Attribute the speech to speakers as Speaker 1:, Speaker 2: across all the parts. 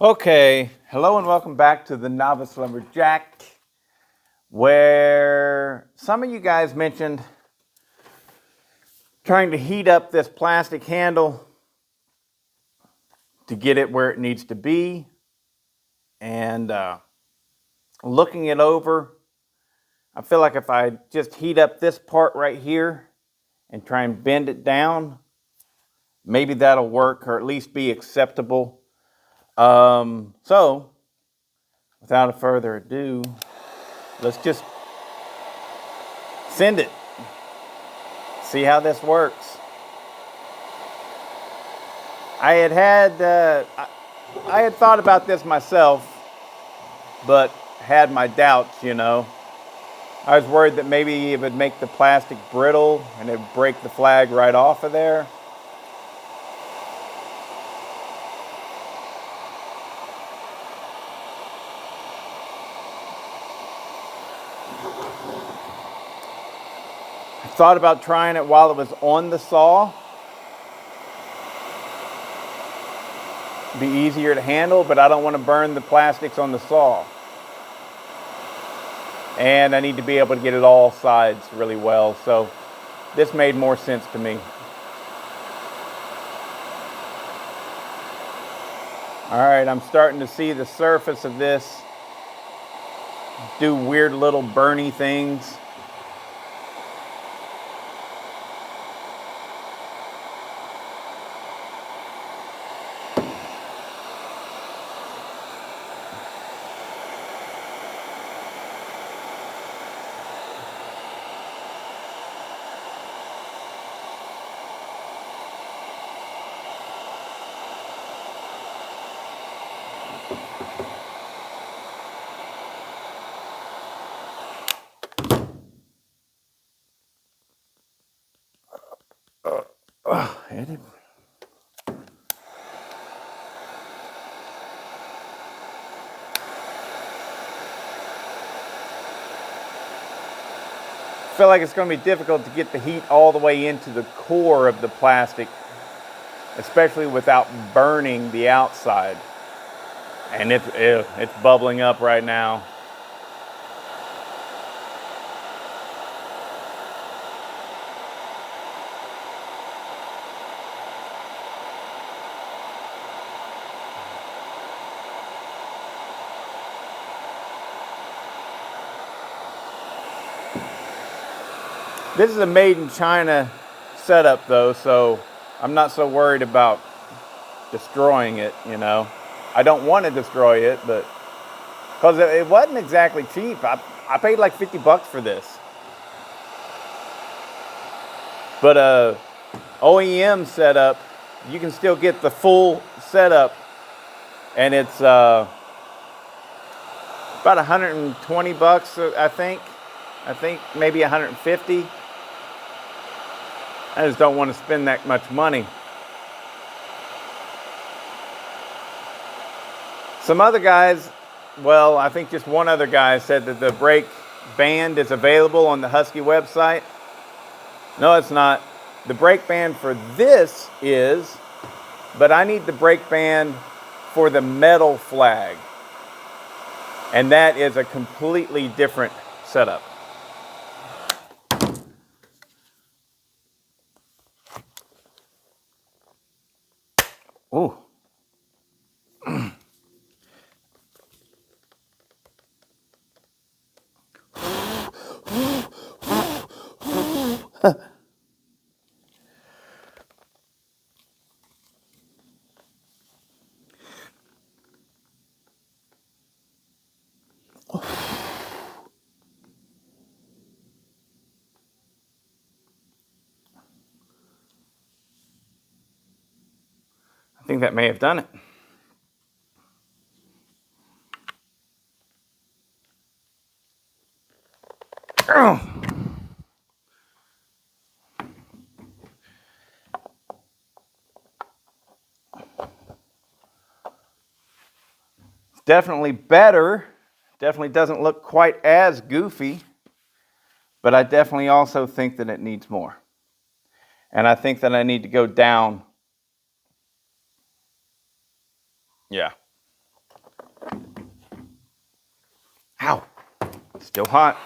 Speaker 1: Okay, hello and welcome back to the Novice Lumberjack, where some of you guys mentioned trying to heat up this plastic handle to get it where it needs to be, and looking it over. I feel like if I just heat up this part right here and try and bend it down, maybe that'll work or at least be acceptable. So, without further ado, let's just send it. See how this works. I had thought about this myself, but had my doubts, I was worried that maybe it would make the plastic brittle and it'd break the flag right off of there. I thought about trying it while it was on the saw. It'd be easier to handle, but I don't want to burn the plastics on the saw. And I need to be able to get it all sides really well, so this made more sense to me. All right, I'm starting to see the surface of this do weird little burny things. Eddie. I feel like it's going to be difficult to get the heat all the way into the core of the plastic, especially without burning the outside. And it's bubbling up right now. This is a made in China setup though, so I'm not so worried about destroying it, I don't want to destroy it, but because it wasn't exactly cheap. I paid like $50 for this. But OEM setup, you can still get the full setup, and it's about $120, I think. I think maybe 150. I just don't want to spend that much money. Some other guys, well, I think just one other guy said that the brake band is available on the Husky website. No, it's not. The brake band for this is, but I need the brake band for the metal flag. And that is a completely different setup. Ooh. I think that may have done it. It's definitely better. Definitely doesn't look quite as goofy, but I definitely also think that it needs more. And I think that I need to go down. Yeah. Ow, still hot.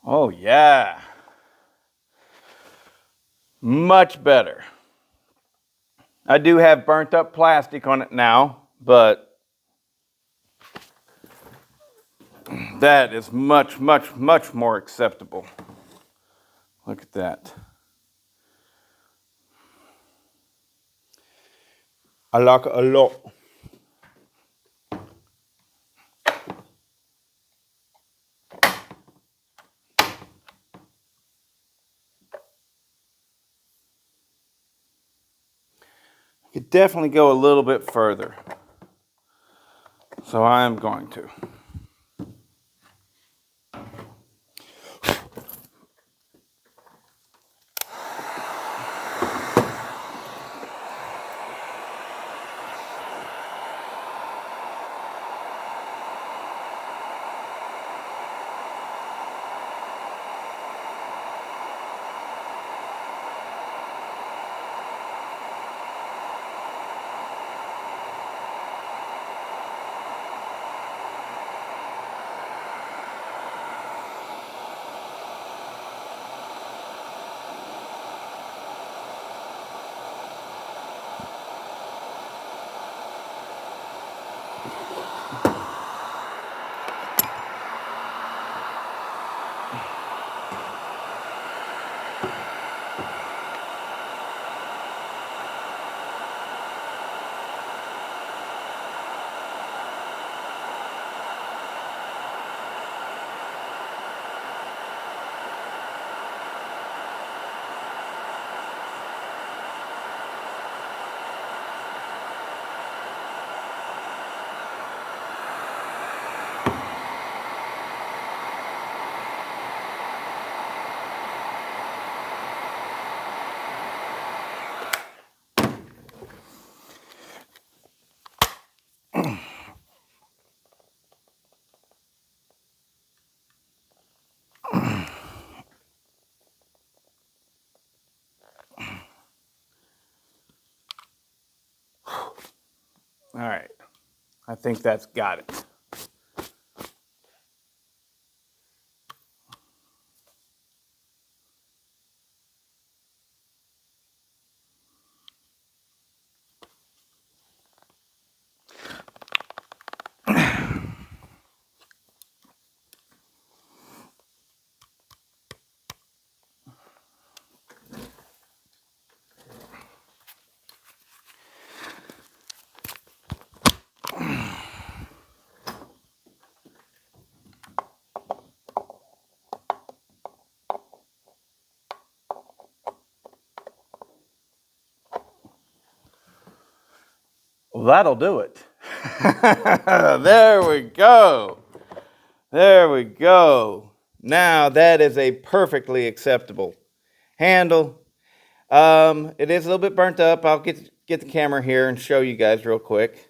Speaker 1: Oh yeah, much better. I do have burnt up plastic on it now, but that is much, much, much more acceptable. Look at that. I like it a lot. Could definitely go a little bit further. So I am going to. think that's got it. Well, that'll do it. There we go. There we go. Now that is a perfectly acceptable handle. It is a little bit burnt up. I'll get the camera here and show you guys real quick.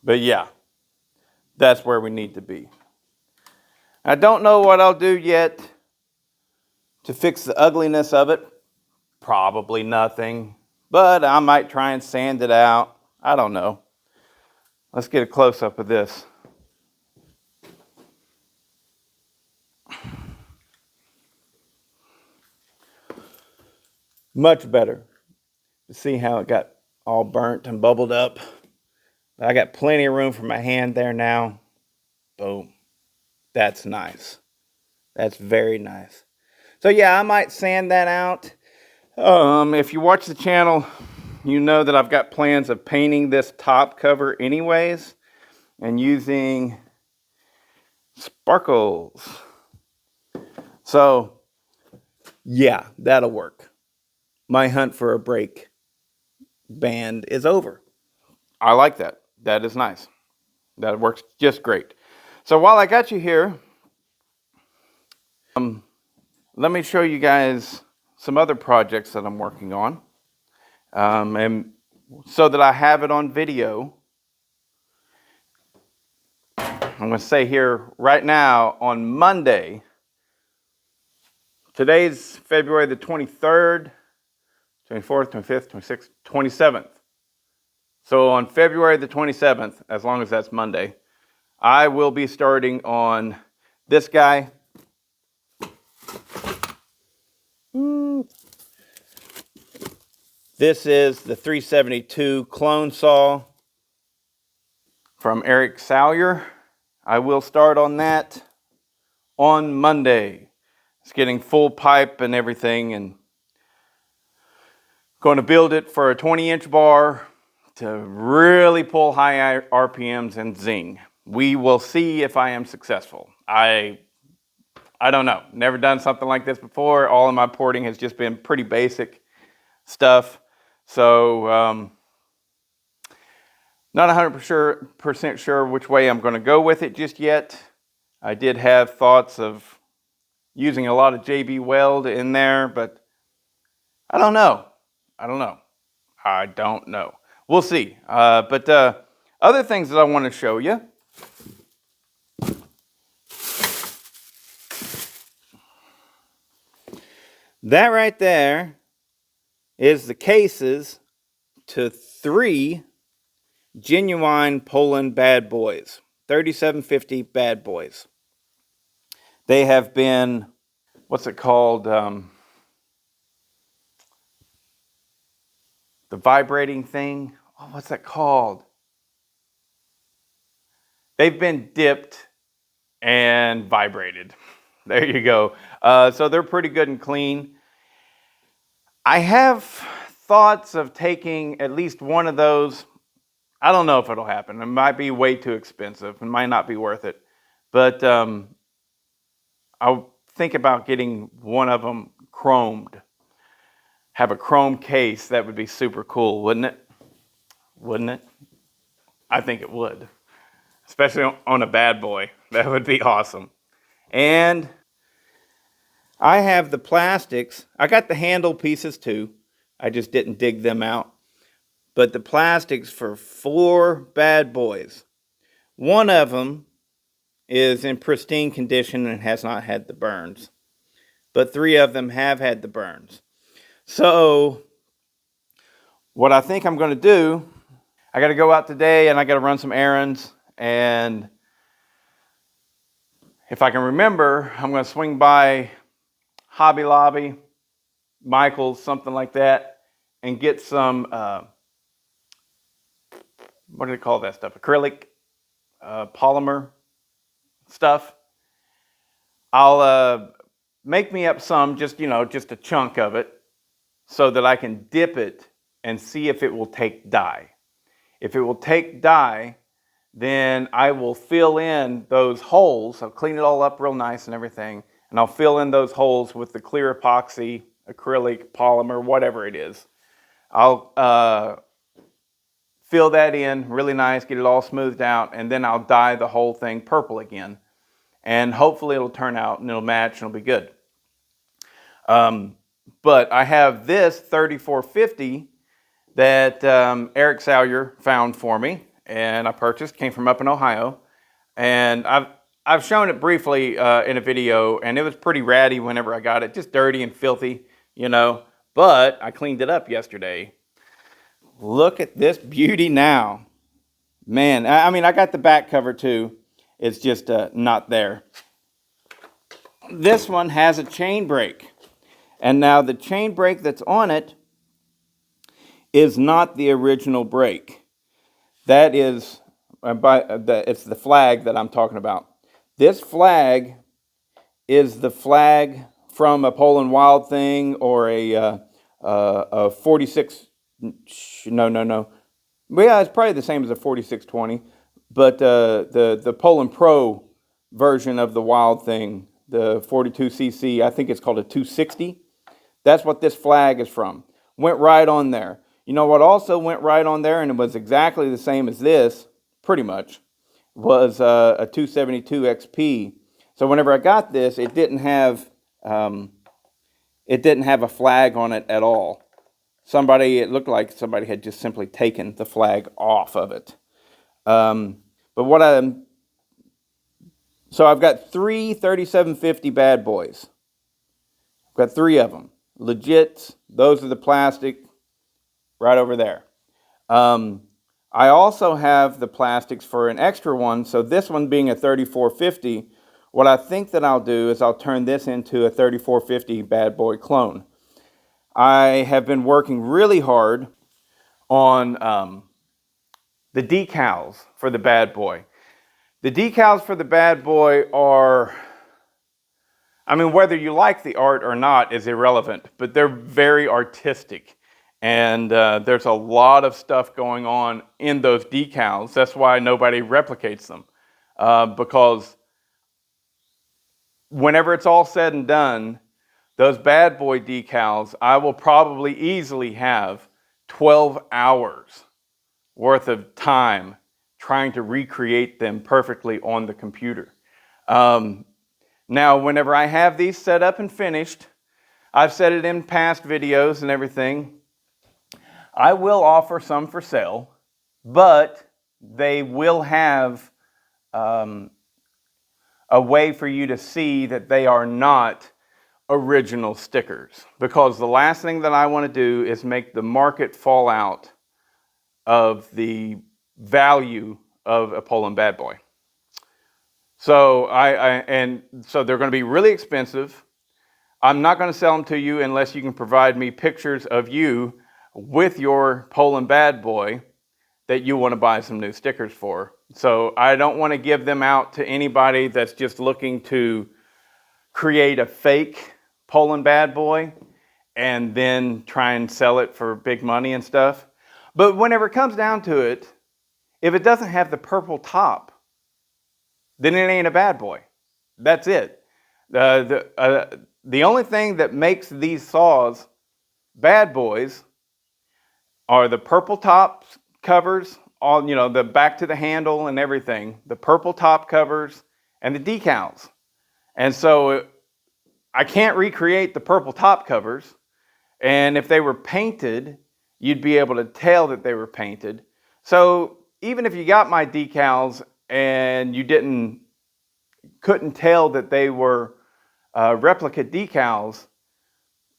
Speaker 1: But yeah, that's where we need to be. I don't know what I'll do yet to fix the ugliness of it. Probably nothing, but I might try and sand it out. I don't know. Let's get a close-up of this. Much better. To see how it got all burnt and bubbled up. I got plenty of room for my hand there now. Boom. That's nice. That's very nice. So yeah, I might sand that out. If you watch the channel, you know that I've got plans of painting this top cover anyways and using sparkles. So yeah, that'll work. My hunt for a brake band is over. I like that. That is nice. That works just great. So while I got you here, let me show you guys some other projects that I'm working on. And so that I have it on video, I'm going to say here right now on Monday, today's February the 23rd, 24th, 25th, 26th, 27th. So on February the 27th, as long as that's Monday, I will be starting on this guy. This is the 372 clone saw from Eric Salyer. I will start on that on Monday. It's getting full pipe and everything, and going to build it for a 20-inch bar to really pull high RPMs and zing. We will see if I am successful. I don't know. Never done something like this before. All of my porting has just been pretty basic stuff. So not 100% sure which way I'm going to go with it just yet. I did have thoughts of using a lot of JB Weld in there, but I don't know. I don't know. We'll see. But other things that I want to show you. That right there is the cases to 3 genuine Poland bad boys. 3750 bad boys. They have been, what's it called? The vibrating thing. Oh, what's that called? They've been dipped and vibrated. There you go. So they're pretty good and clean. I have thoughts of taking at least one of those. I don't know if it'll happen. It might be way too expensive. It might not be worth it. But I'll think about getting one of them chromed. Have a chrome case. That would be super cool, wouldn't it? Wouldn't it? I think it would. Especially on a bad boy. That would be awesome. And I have the plastics. I got the handle pieces too. I just didn't dig them out. But the plastics for 4 bad boys. One of them is in pristine condition and has not had the burns. But 3 of them have had the burns. So what I think I'm going to do, I got to go out today and I got to run some errands. And if I can remember, I'm going to swing by Hobby Lobby, Michael's, something like that, and get some, what do they call that stuff? Acrylic, polymer stuff. I'll make me up some, just a chunk of it, so that I can dip it and see if it will take dye. If it will take dye, then I will fill in those holes. I'll clean it all up real nice and everything, and I'll fill in those holes with the clear epoxy, acrylic, polymer, whatever it is. I'll fill that in really nice, get it all smoothed out, and then I'll dye the whole thing purple again. And hopefully it'll turn out and it'll match and it'll be good. But I have this 3450 that Eric Salyer found for me, and I purchased. Came from up in Ohio, and I've shown it briefly in a video, and it was pretty ratty whenever I got it, just dirty and filthy, But I cleaned it up yesterday. Look at this beauty now, man. I mean, I got the back cover too. It's just not there. This one has a chain brake, and now the chain brake that's on it is not the original brake. That is, it's the flag that I'm talking about. This flag is the flag from a Poland Wild Thing or a 46. No. Well, yeah, it's probably the same as a 4620, but the Poland Pro version of the Wild Thing, the 42cc, I think it's called a 260. That's what this flag is from. Went right on there. You know what also went right on there, and it was exactly the same as this, pretty much, was a 272 XP. So whenever I got this, it didn't have a flag on it at all. It looked like somebody had just simply taken the flag off of it. So I've got three 3750 bad boys. I've got three of them. Legit, those are the plastic right over there. I also have the plastics for an extra one. So this one being a 3450, what I think that I'll do is I'll turn this into a 3450 bad boy clone. I have been working really hard on the decals for the bad boy. The decals for the bad boy are, I mean, whether you like the art or not is irrelevant, but they're very artistic. And there's a lot of stuff going on in those decals. That's why nobody replicates them. Because whenever it's all said and done, those bad boy decals, I will probably easily have 12 hours worth of time trying to recreate them perfectly on the computer. Now, whenever I have these set up and finished, I've said it in past videos and everything, I will offer some for sale, but they will have a way for you to see that they are not original stickers, because the last thing that I want to do is make the market fall out of the value of a Poland bad boy. So so they're going to be really expensive. I'm not going to sell them to you unless you can provide me pictures of you with your Poland bad boy that you want to buy some new stickers for. So I don't want to give them out to anybody that's just looking to create a fake Poland bad boy and then try and sell it for big money and stuff. But whenever it comes down to it, if it doesn't have the purple top, then it ain't a bad boy. That's it. The only thing that makes these saws bad boys are the purple top covers, all, the back to the handle and everything, the purple top covers and the decals. And so I can't recreate the purple top covers. And if they were painted, you'd be able to tell that they were painted. So even if you got my decals and you couldn't tell that they were replica decals,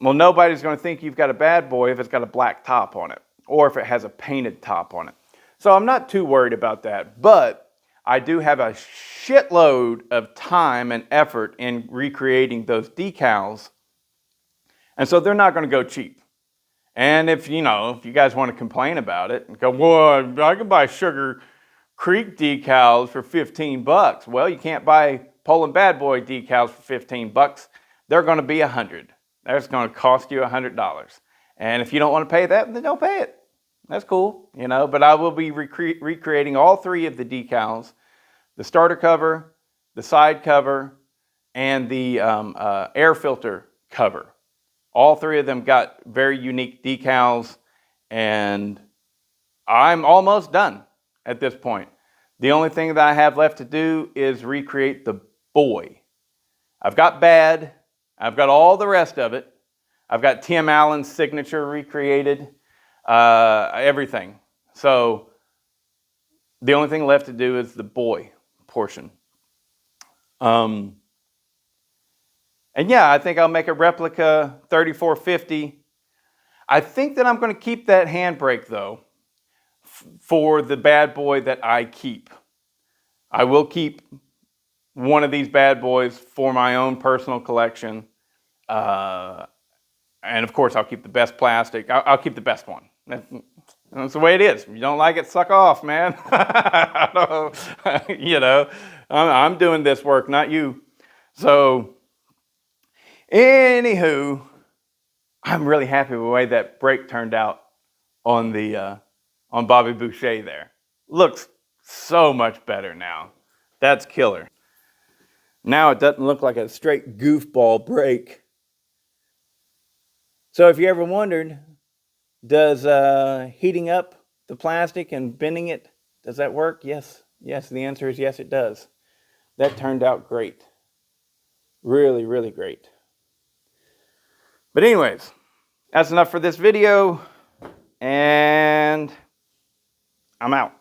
Speaker 1: well, nobody's going to think you've got a bad boy if it's got a black top on it. or if it has a painted top on it. So I'm not too worried about that, but I do have a shitload of time and effort in recreating those decals, and so they're not going to go cheap. And if you guys want to complain about it and go, well, I can buy Sugar Creek decals for 15 bucks. Well, you can't buy Poland Bad Boy decals for 15 bucks. They're going to be $100. That's going to cost you $100. And if you don't want to pay that, then don't pay it. That's cool, but I will be recreating all three of the decals: the starter cover, the side cover, and the air filter cover. All three of them got very unique decals, and I'm almost done at this point. The only thing that I have left to do is recreate the boy. I've got Bad. I've got all the rest of it. I've got Tim Allen's signature recreated, everything. So the only thing left to do is the boy portion. And yeah, I think I'll make a replica 3450. I think that I'm going to keep that handbrake though for the Bad Boy that I keep. I will keep one of these bad boys for my own personal collection. And of course, I'll keep the best plastic. I'll keep the best one. That's the way it is. If you don't like it, suck off, man. I'm doing this work, not you. So, anywho, I'm really happy with the way that brake turned out on the on Bobby Boucher there. Looks so much better now. That's killer. Now it doesn't look like a straight goofball brake. So if you ever wondered, does heating up the plastic and bending it, does that work? Yes. Yes, the answer is yes, it does. That turned out great. Really, really great. But anyways, that's enough for this video, and I'm out.